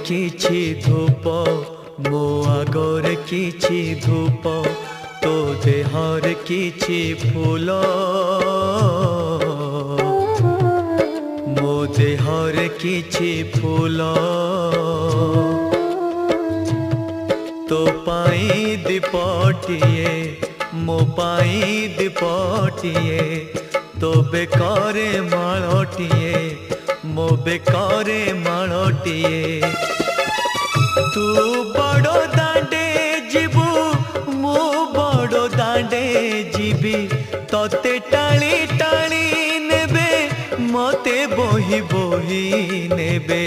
किछि धूप मो आगरे किछि धूप तो देहर किछि फूल मो देहर किछि फूल तो पाई दीपटिए मो पाई दीपटिए तो बेकारे माळटिए मो बेकारे माळटिए तू बड़ो दांडे जीबू मु बड़ो दांडे जीबी तोते टाली टाली नेबे मते बोही बोही नेबे।